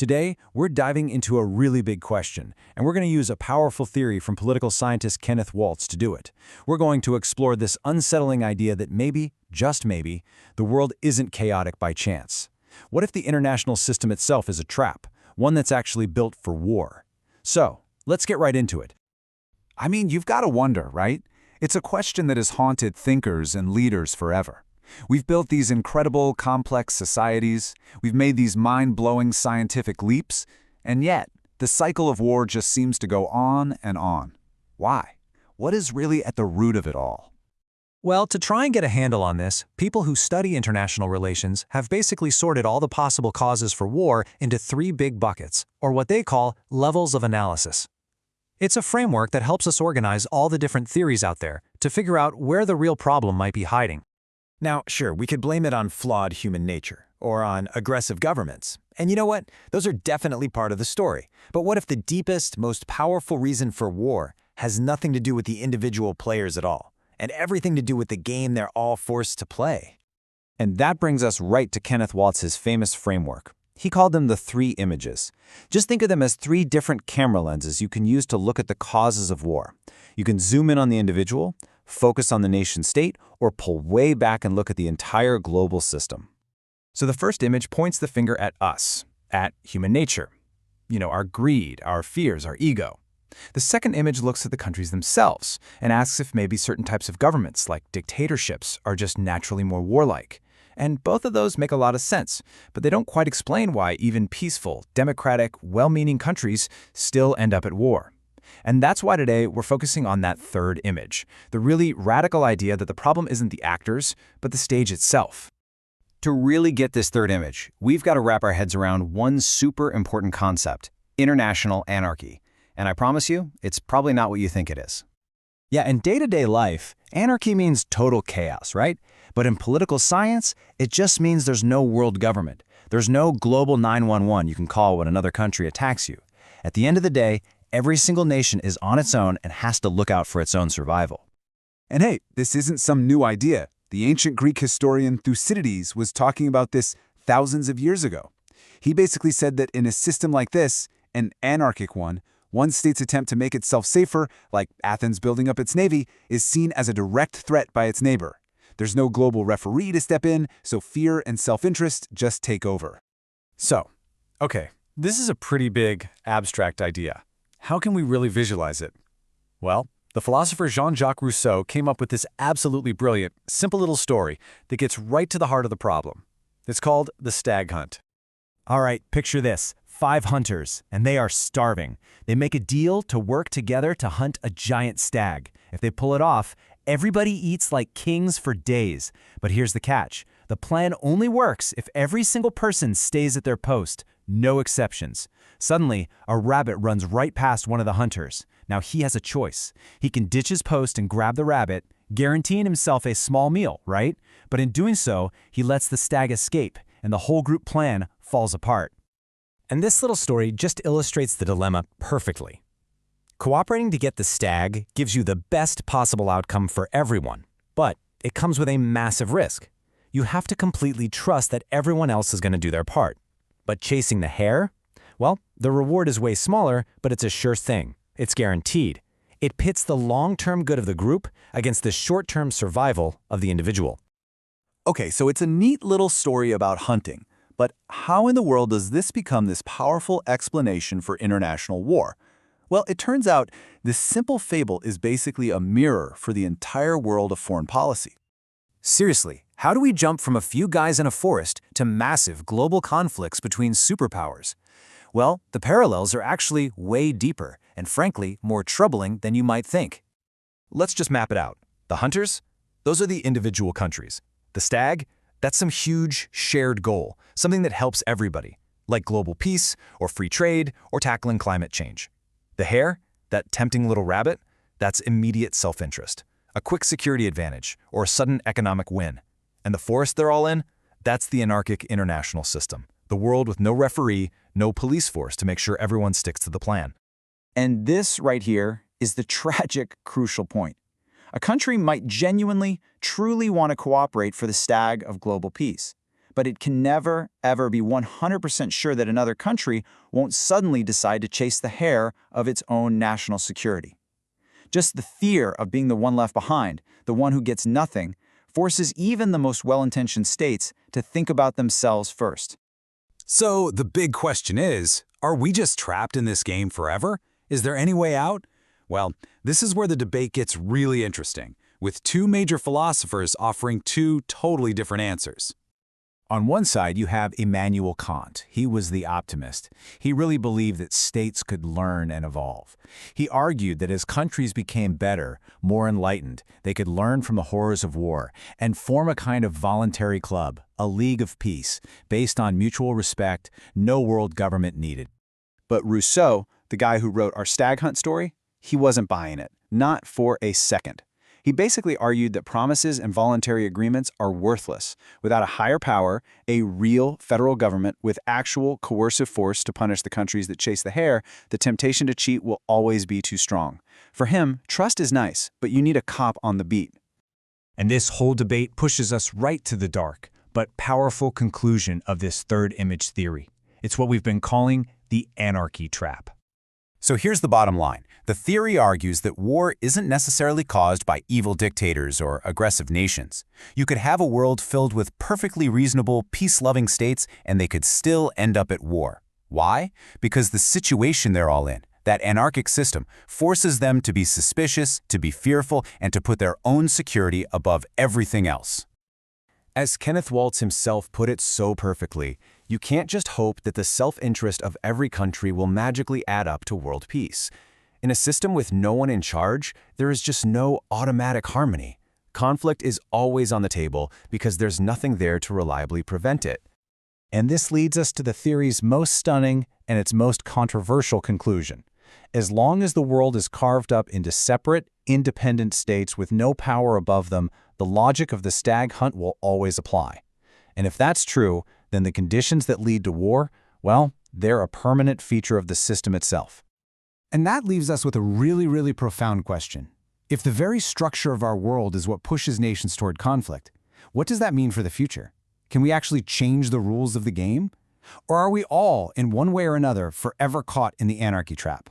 Today, we're diving into a really big question, and we're going to use a powerful theory from political scientist Kenneth Waltz to do it. We're going to explore this unsettling idea that maybe, just maybe, the world isn't chaotic by chance. What if the international system itself is a trap, one that's actually built for war? So, let's get right into it. I mean, you've got to wonder, right? It's a question that has haunted thinkers and leaders forever. We've built these incredible, complex societies, we've made these mind-blowing scientific leaps, and yet, the cycle of war just seems to go on and on. Why? What is really at the root of it all? Well, to try and get a handle on this, people who study international relations have basically sorted all the possible causes for war into three big buckets, or what they call levels of analysis. It's a framework that helps us organize all the different theories out there to figure out where the real problem might be hiding. Now, sure, we could blame it on flawed human nature, or on aggressive governments. And you know what? Those are definitely part of the story. But what if the deepest, most powerful reason for war has nothing to do with the individual players at all, and everything to do with the game they're all forced to play? And that brings us right to Kenneth Waltz's famous framework. He called them the three images. Just think of them as three different camera lenses you can use to look at the causes of war. You can zoom in on the individual, focus on the nation-state, or pull way back and look at the entire global system. So the first image points the finger at us, at human nature. Our greed, our fears, our ego. The second image looks at the countries themselves and asks if maybe certain types of governments, like dictatorships, are just naturally more warlike. And both of those make a lot of sense, but they don't quite explain why even peaceful, democratic, well-meaning countries still end up at war. And that's why today we're focusing on that third image, the really radical idea that the problem isn't the actors, but the stage itself. To really get this third image, we've got to wrap our heads around one super important concept: international anarchy. And I promise you, it's probably not what you think it is. Yeah, in day-to-day life, anarchy means total chaos, right? But in political science, it just means there's no world government. There's no global 911 you can call when another country attacks you. At the end of the day, every single nation is on its own and has to look out for its own survival. And hey, this isn't some new idea. The ancient Greek historian Thucydides was talking about this thousands of years ago. He basically said that in a system like this, an anarchic one state's attempt to make itself safer, like Athens building up its navy, is seen as a direct threat by its neighbor. There's no global referee to step in, so fear and self-interest just take over. So, okay, this is a pretty big, abstract idea. How can we really visualize it? Well, the philosopher Jean-Jacques Rousseau came up with this absolutely brilliant, simple little story that gets right to the heart of the problem. It's called the stag hunt. All right, picture this. 5 hunters, and they are starving. They make a deal to work together to hunt a giant stag. If they pull it off, everybody eats like kings for days. But here's the catch. The plan only works if every single person stays at their post. No exceptions. Suddenly, a rabbit runs right past one of the hunters. Now he has a choice. He can ditch his post and grab the rabbit, guaranteeing himself a small meal, right? But in doing so, he lets the stag escape, and the whole group plan falls apart. And this little story just illustrates the dilemma perfectly. Cooperating to get the stag gives you the best possible outcome for everyone, but it comes with a massive risk. You have to completely trust that everyone else is going to do their part. But chasing the hare? Well, the reward is way smaller, but it's a sure thing. It's guaranteed. It pits the long-term good of the group against the short-term survival of the individual. Okay, so it's a neat little story about hunting. But how in the world does this become this powerful explanation for international war? Well, it turns out this simple fable is basically a mirror for the entire world of foreign policy. Seriously, how do we jump from a few guys in a forest to massive global conflicts between superpowers? Well, the parallels are actually way deeper and, frankly, more troubling than you might think. Let's just map it out. The hunters? Those are the individual countries. The stag? That's some huge, shared goal, something that helps everybody, like global peace, or free trade, or tackling climate change. The hare? That tempting little rabbit? That's immediate self-interest, a quick security advantage, or a sudden economic win. And the forest they're all in? That's the anarchic international system, the world with no referee, no police force to make sure everyone sticks to the plan. And this right here is the tragic, crucial point. A country might genuinely, truly want to cooperate for the stag of global peace. but it can never, ever be 100% sure that another country won't suddenly decide to chase the hare of its own national security. Just the fear of being the one left behind, the one who gets nothing, forces even the most well-intentioned states to think about themselves first. So the big question is, are we just trapped in this game forever? Is there any way out? Well, this is where the debate gets really interesting, with two major philosophers offering two totally different answers. On one side, you have Immanuel Kant. He was the optimist. He really believed that states could learn and evolve. He argued that as countries became better, more enlightened, they could learn from the horrors of war and form a kind of voluntary club, a league of peace, based on mutual respect, no world government needed. But Rousseau, the guy who wrote our stag hunt story, he wasn't buying it, not for a second. He basically argued that promises and voluntary agreements are worthless. Without a higher power, a real federal government with actual coercive force to punish the countries that chase the hare, the temptation to cheat will always be too strong. For him, trust is nice, but you need a cop on the beat. And this whole debate pushes us right to the dark, but powerful conclusion of this third image theory. It's what we've been calling the anarchy trap. So here's the bottom line. The theory argues that war isn't necessarily caused by evil dictators or aggressive nations. You could have a world filled with perfectly reasonable, peace-loving states, and they could still end up at war. Why? Because the situation they're all in, that anarchic system, forces them to be suspicious, to be fearful, and to put their own security above everything else. As Kenneth Waltz himself put it so perfectly, you can't just hope that the self-interest of every country will magically add up to world peace. In a system with no one in charge, there is just no automatic harmony. Conflict is always on the table because there's nothing there to reliably prevent it. And this leads us to the theory's most stunning and its most controversial conclusion. As long as the world is carved up into separate, independent states with no power above them, the logic of the stag hunt will always apply. And if that's true, then the conditions that lead to war, well, they're a permanent feature of the system itself. And that leaves us with a really profound question. If the very structure of our world is what pushes nations toward conflict, what does that mean for the future? Can we actually change the rules of the game? Or are we all, in one way or another, forever caught in the anarchy trap?